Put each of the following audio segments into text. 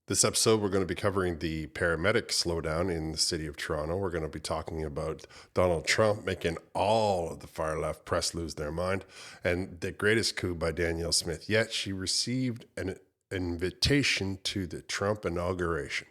This episode, we're going to be covering the paramedic slowdown in the city of Toronto. We're going to be talking about Donald Trump making all of the far left press lose their mind, and the greatest coup by Danielle Smith yet. She received an invitation to the Trump inauguration.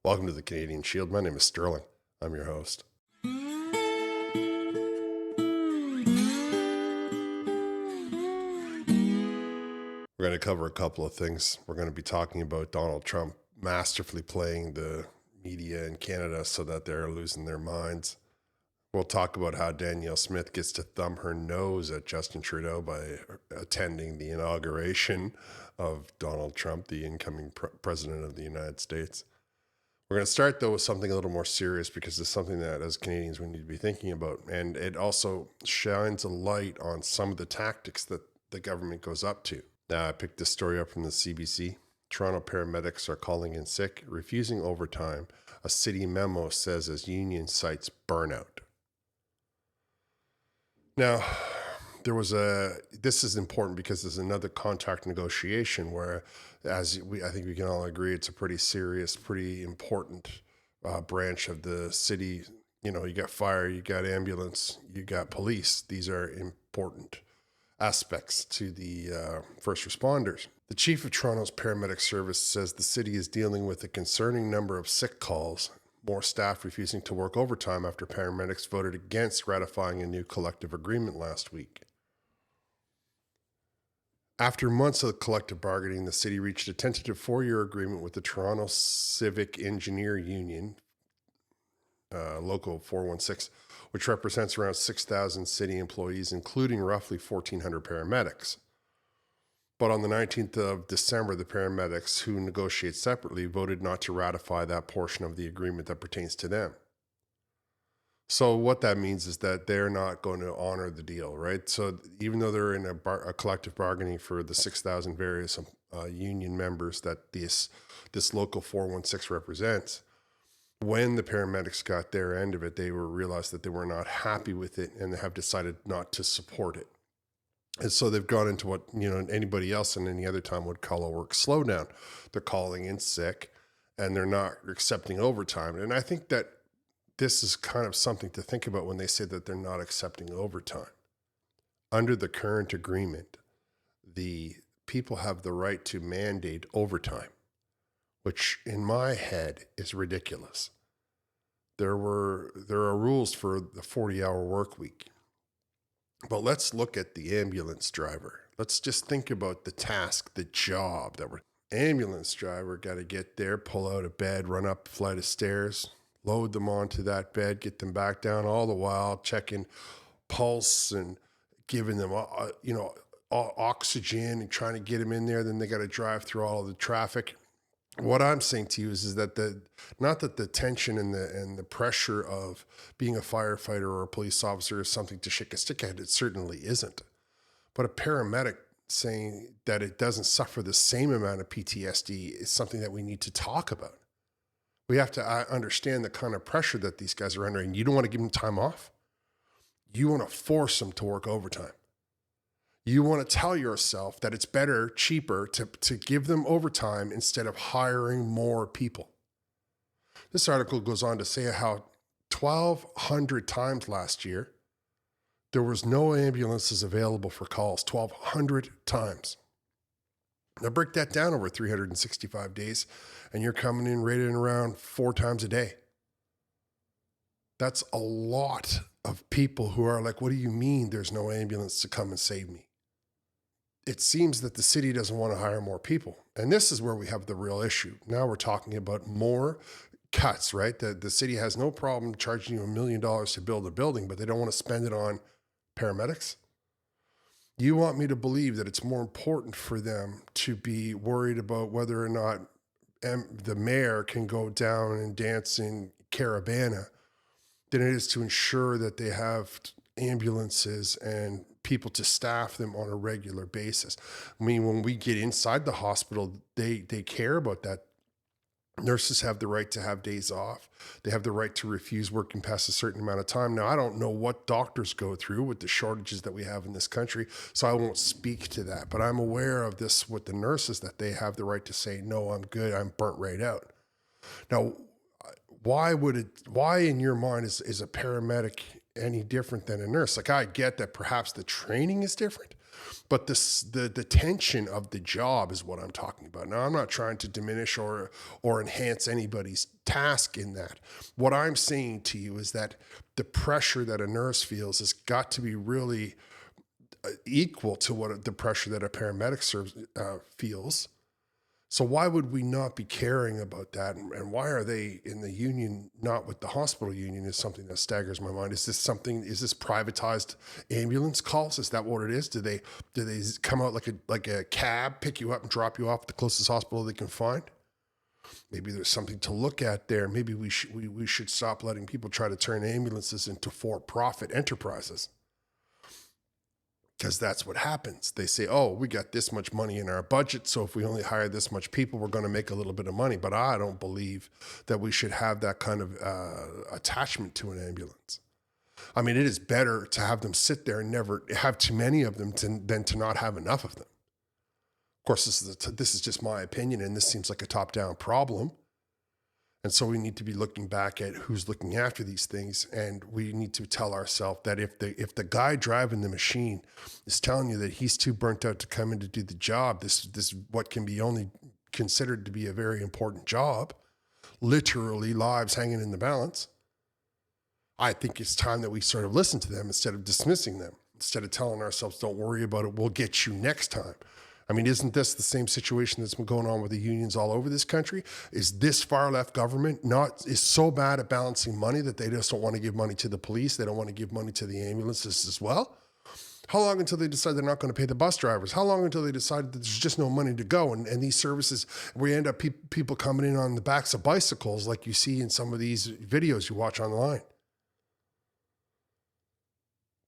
Welcome to the Canadian Shield. My name is Sterling. I'm your host. We're going to cover a couple of things. We're going to be talking about Donald Trump masterfully playing the media in Canada so that they're losing their minds. We'll talk about how Danielle Smith gets to thumb her nose at Justin Trudeau by attending the inauguration of Donald Trump, the incoming president of the United States. We're going to start, though, with something a little more serious because it's something that, as Canadians, we need to be thinking about. And it also shines a light on some of the tactics that the government goes up to. Now, I picked this story up from the CBC. Toronto paramedics are calling in sick, refusing overtime. A city memo says as union cites burnout. Now, this is important because there's another contract negotiation where, I think we can all agree, it's a pretty serious, pretty important branch of the city. You know, you got fire, you got ambulance, you got police. These are important aspects to the first responders. The chief of Toronto's paramedic service says the city is dealing with a concerning number of sick calls, more staff refusing to work overtime after paramedics voted against ratifying a new collective agreement last week. After months of collective bargaining, the city reached a tentative 4-year agreement with the Toronto Civic Engineer Union, Local 416, which represents around 6,000 city employees, including roughly 1,400 paramedics. But on the 19th of December, the paramedics, who negotiate separately, voted not to ratify that portion of the agreement that pertains to them. So what that means is that they're not going to honor the deal, right? So even though they're in a collective bargaining for the 6,000 various union members that this Local 416 represents, when the paramedics got their end of it, they realized that they were not happy with it and they have decided not to support it. And so they've gone into what, anybody else in any other time would call a work slowdown. They're calling in sick and they're not accepting overtime. And I think that this is kind of something to think about when they say that they're not accepting overtime. Under the current agreement, the people have the right to mandate overtime, which in my head is ridiculous. There are rules for the 40-hour work week. But let's look at the ambulance driver. Let's just think about the task, the job that we're ambulance driver got to get there, pull out of bed, run up a flight of stairs, load them onto that bed, get them back down, all the while checking pulse and giving them oxygen and trying to get them in there. Then they got to drive through all of the traffic. What I'm saying to you is that not that the tension and the pressure of being a firefighter or a police officer is something to shake a stick at. It certainly isn't. But a paramedic saying that it doesn't suffer the same amount of PTSD is something that we need to talk about. We have to understand the kind of pressure that these guys are under, and you don't want to give them time off. You want to force them to work overtime. You want to tell yourself that it's better, cheaper to give them overtime instead of hiring more people. This article goes on to say how 1,200 times last year, there was no ambulances available for calls, 1,200 times. Now break that down over 365 days, and you're coming in rated around 4 times a day. That's a lot of people who are like, what do you mean there's no ambulance to come and save me? It seems that the city doesn't want to hire more people. And this is where we have the real issue. Now we're talking about more cuts, right? The city has no problem charging you $1 million to build a building, but they don't want to spend it on paramedics. You want me to believe that it's more important for them to be worried about whether or not the mayor can go down and dance in Caravana than it is to ensure that they have ambulances and people to staff them on a regular basis. I mean, when we get inside the hospital, they care about that. Nurses have the right to have days off. They have the right to refuse working past a certain amount of time. Now, I don't know what doctors go through with the shortages that we have in this country, so I won't speak to that. But I'm aware of this with the nurses, that they have the right to say, no, I'm good, I'm burnt right out. Now, why in your mind is a paramedic any different than a nurse? Like, I get that perhaps the training is different, but the tension of the job is what I'm talking about. Now, I'm not trying to diminish or enhance anybody's task in that. What I'm saying to you is that the pressure that a nurse feels has got to be really equal to what the pressure that a paramedic feels. So why would we not be caring about that? And why are they in the union, not with the hospital union, is something that staggers my mind. Is this privatized ambulance calls? Is that what it is? Do they come out like a cab, pick you up and drop you off at the closest hospital they can find? Maybe there's something to look at there. Maybe we should stop letting people try to turn ambulances into for-profit enterprises. Because that's what happens. They say, oh, we got this much money in our budget, so if we only hire this much people, we're going to make a little bit of money. But I don't believe that we should have that kind of attachment to an ambulance. I mean, it is better to have them sit there and never have too many of them than to not have enough of them. Of course, this is just my opinion, and this seems like a top-down problem. And so we need to be looking back at who's looking after these things, and we need to tell ourselves that if the guy driving the machine is telling you that he's too burnt out to come in to do the job, this what can be only considered to be a very important job, literally lives hanging in the balance, I think it's time that we sort of listen to them instead of dismissing them, instead of telling ourselves, don't worry about it, we'll get you next time. I mean, isn't this the same situation that's been going on with the unions all over this country? Is this far left government is so bad at balancing money that they just don't want to give money to the police? They don't want to give money to the ambulances as well? How long until they decide they're not going to pay the bus drivers? How long until they decide that there's just no money to go? And these services, we end up people coming in on the backs of bicycles like you see in some of these videos you watch online.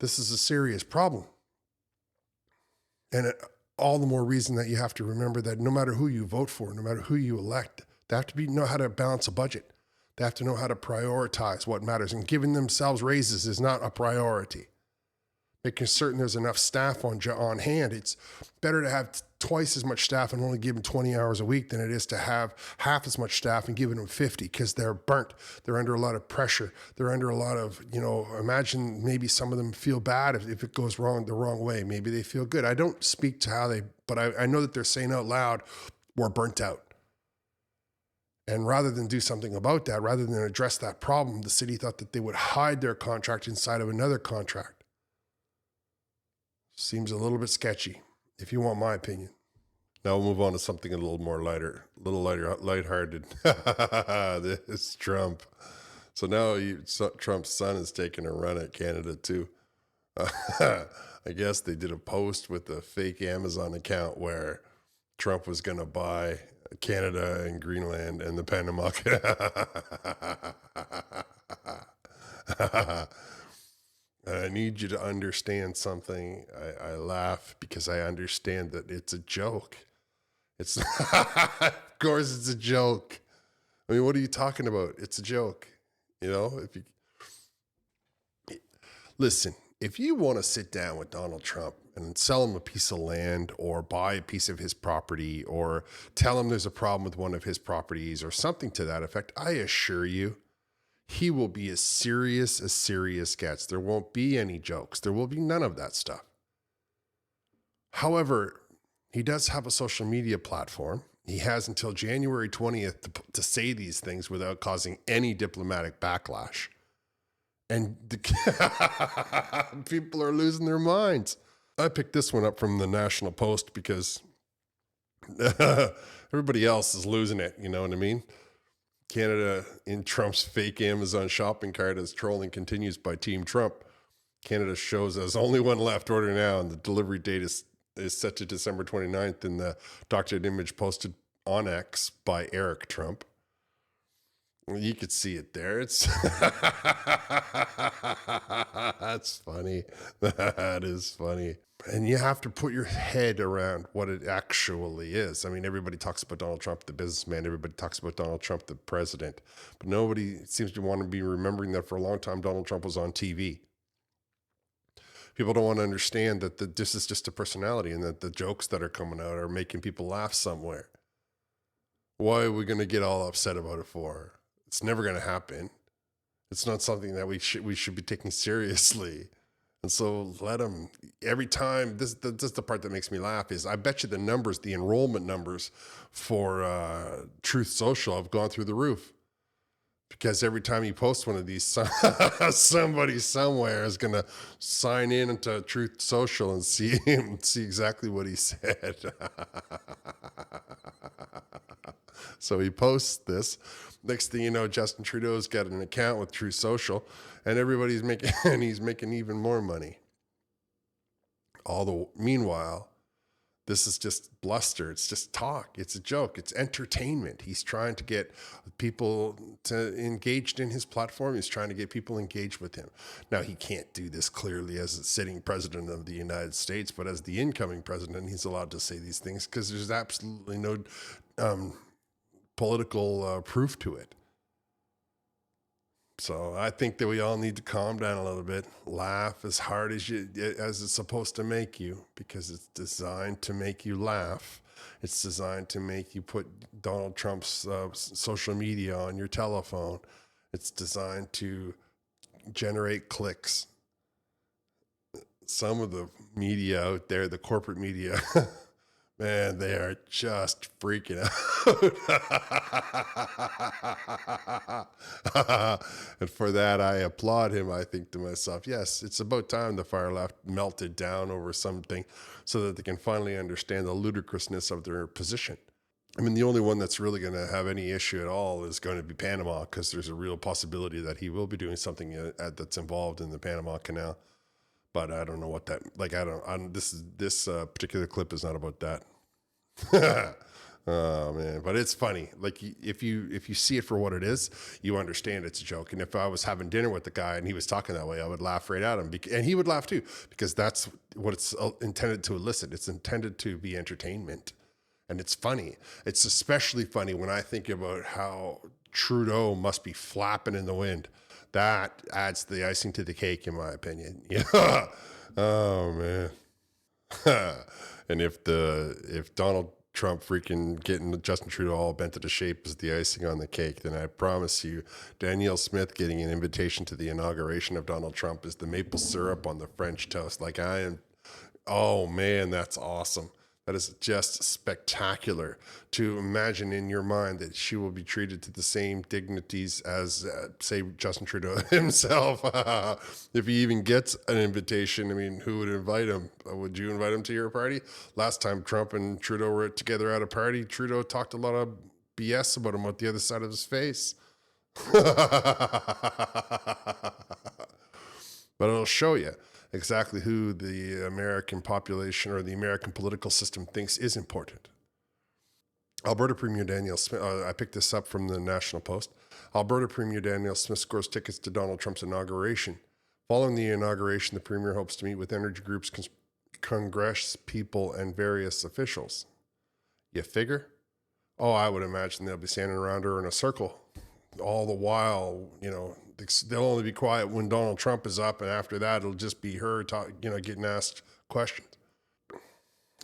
This is a serious problem. And all the more reason that you have to remember that no matter who you vote for, no matter who you elect, they have to know how to balance a budget. They have to know how to prioritize what matters. And giving themselves raises is not a priority. Making certain there's enough staff on hand. It's better to have twice as much staff and only give them 20 hours a week than it is to have half as much staff and giving them 50, because they're burnt. They're under a lot of pressure. They're under a lot of, imagine maybe some of them feel bad if it goes wrong the wrong way. Maybe they feel good. I don't speak to how but I know that they're saying out loud, we're burnt out. And rather than do something about that, rather than address that problem, the city thought that they would hide their contract inside of another contract. Seems a little bit sketchy, if you want my opinion. Now we'll move on to something a little more lighthearted. This Trump. So now Trump's son is taking a run at Canada too. I guess they did a post with a fake Amazon account where Trump was going to buy Canada and Greenland and the Panama Canal. I need you to understand something. I laugh because I understand that it's a joke. It's of course it's a joke. I mean, what are you talking about? It's a joke. Listen, if you want to sit down with Donald Trump and sell him a piece of land or buy a piece of his property or tell him there's a problem with one of his properties or something to that effect, I assure you, he will be as serious gets. There won't be any jokes. There will be none of that stuff. However, he does have a social media platform. He has until January 20th to say these things without causing any diplomatic backlash. And people are losing their minds. I picked this one up from the National Post because everybody else is losing it. You know what I mean? Canada in Trump's fake Amazon shopping cart as trolling continues by Team Trump. Canada shows us only one left, order now, and the delivery date is set to December 29th in the doctored image posted on X by Eric Trump. You could see it there. It's that's funny. That is funny. And you have to put your head around what it actually is. I mean, everybody talks about Donald Trump, the businessman. Everybody talks about Donald Trump, the president. But nobody seems to want to be remembering that for a long time, Donald Trump was on TV. People don't want to understand that this is just a personality and that the jokes that are coming out are making people laugh somewhere. Why are we going to get all upset about it for? It's never going to happen. It's not something that we should be taking seriously. And so let them, every time, this is the part that makes me laugh, is I bet you the numbers, the enrollment numbers for Truth Social have gone through the roof. Because every time you post one of these, somebody somewhere is going to sign in into Truth Social and see exactly what he said. So he posts this. Next thing you know, Justin Trudeau's got an account with Truth Social, and everybody's making, and he's making even more money. Meanwhile, this is just bluster. It's just talk. It's a joke. It's entertainment. He's trying to get people engaged in his platform. He's trying to get people engaged with him. Now, he can't do this clearly as a sitting president of the United States, but as the incoming president, he's allowed to say these things because there's absolutely no political proof to it. So I think that we all need to calm down a little bit, laugh as hard as it's supposed to make you, because it's designed to make you laugh. It's designed to make you put Donald Trump's social media on your telephone. It's designed to generate clicks. Some of the media out there, the corporate media, man, they are just freaking out. And for that, I applaud him. I think to myself, yes, it's about time the fire left melted down over something so that they can finally understand the ludicrousness of their position. I mean, the only one that's really going to have any issue at all is going to be Panama, because there's a real possibility that he will be doing something that's involved in the Panama Canal. But I don't know what that, like, this particular clip is not about that. Oh man, but it's funny. Like, if you see it for what it is, you understand it's a joke. And if I was having dinner with the guy and he was talking that way, I would laugh right at him, and he would laugh too, because that's what it's intended to elicit. It's intended to be entertainment, and it's funny. It's especially funny when I think about how Trudeau must be flapping in the wind. That adds the icing to the cake, in my opinion. Yeah. Oh man. And if Donald Trump freaking getting Justin Trudeau all bent into shape is the icing on the cake, then I promise you, Danielle Smith getting an invitation to the inauguration of Donald Trump is the maple syrup on the French toast. Like, I am, oh man, that's awesome. That is just spectacular to imagine in your mind that she will be treated to the same dignities as, say, Justin Trudeau himself. If he even gets an invitation, I mean, who would invite him? Would you invite him to your party? Last time Trump and Trudeau were together at a party, Trudeau talked a lot of BS about him out the other side of his face. But it'll show you exactly who the American population or the American political system thinks is important. Alberta Premier Danielle Smith, I picked this up from the National Post. Alberta Premier Danielle Smith scores tickets to Donald Trump's inauguration. Following the inauguration, the Premier hopes to meet with energy groups, Congress people, and various officials. You figure? Oh, I would imagine they'll be standing around her in a circle all the while. You know, they'll only be quiet when Donald Trump is up, and after that, it'll just be her getting asked questions.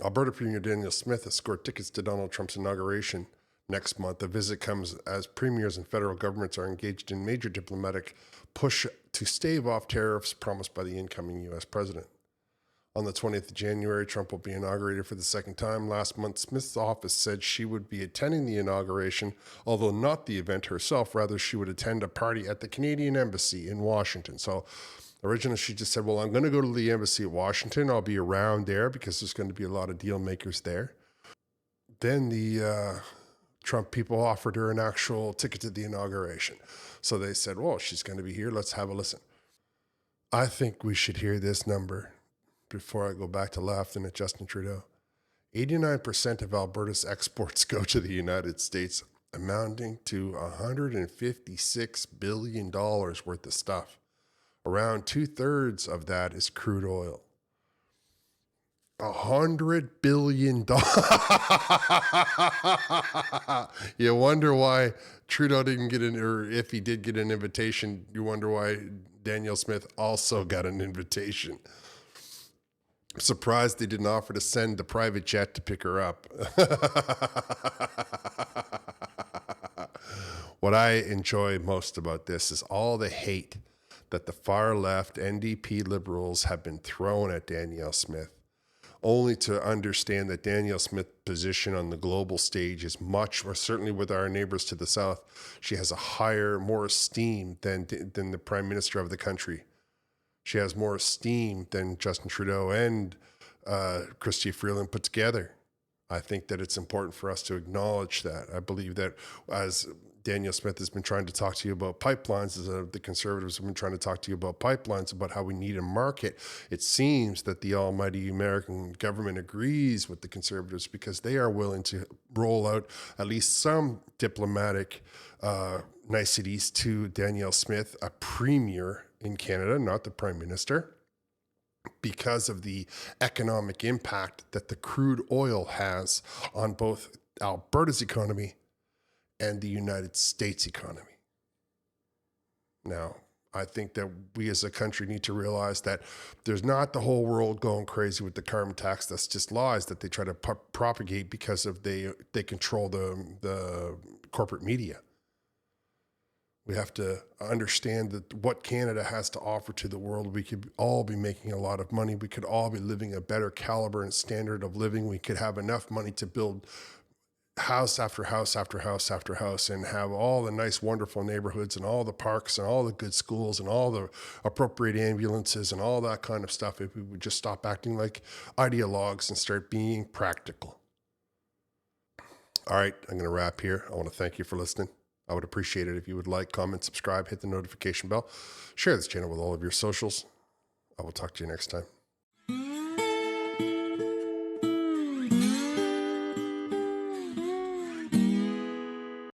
Alberta Premier Danielle Smith has scored tickets to Donald Trump's inauguration next month. The visit comes as premiers and federal governments are engaged in major diplomatic push to stave off tariffs promised by the incoming U.S. president. On the 20th of January, Trump will be inaugurated for the second time. Last month, Smith's office said she would be attending the inauguration, although not the event herself. Rather, she would attend a party at the Canadian Embassy in Washington. So originally, she just said, well, I'm going to go to the embassy at Washington. I'll be around there because there's going to be a lot of deal makers there. Then the Trump people offered her an actual ticket to the inauguration. So they said, well, she's going to be here. Let's have a listen. I think we should hear this number before I go back to laughing at Justin Trudeau. 89% of Alberta's exports go to the United States, amounting to $156 billion worth of stuff. Around 2/3 of that is crude oil. $100 billion. You wonder why Trudeau didn't get in, or if he did get an invitation, you wonder why Danielle Smith also got an invitation. I'm surprised they didn't offer to send the private jet to pick her up. What I enjoy most about this is all the hate that the far left NDP liberals have been throwing at Danielle Smith, only to understand that Danielle Smith's position on the global stage is much, or certainly with our neighbors to the south, she has a higher, more esteem than the prime minister of the country. She has more esteem than Justin Trudeau and Chrystia Freeland put together. I think that it's important for us to acknowledge that. I believe that as Danielle Smith has been trying to talk to you about pipelines, as the Conservatives have been trying to talk to you about pipelines, about how we need a market, it seems that the almighty American government agrees with the Conservatives because they are willing to roll out at least some diplomatic niceties to Danielle Smith, a premier in Canada, not the Prime Minister, because of the economic impact that the crude oil has on both Alberta's economy and the United States economy. Now, I think that we as a country need to realize that there's not the whole world going crazy with the carbon tax. That's just lies that they try to propagate because of they control the corporate media. We have to understand that what Canada has to offer to the world, we could all be making a lot of money. We could all be living a better caliber and standard of living. We could have enough money to build house after house after house after house and have all the nice, wonderful neighborhoods and all the parks and all the good schools and all the appropriate ambulances and all that kind of stuff if we would just stop acting like ideologues and start being practical. All right, I'm going to wrap here. I want to thank you for listening. I would appreciate it if you would like, comment, subscribe, hit the notification bell, share this channel with all of your socials. I will talk to you next time.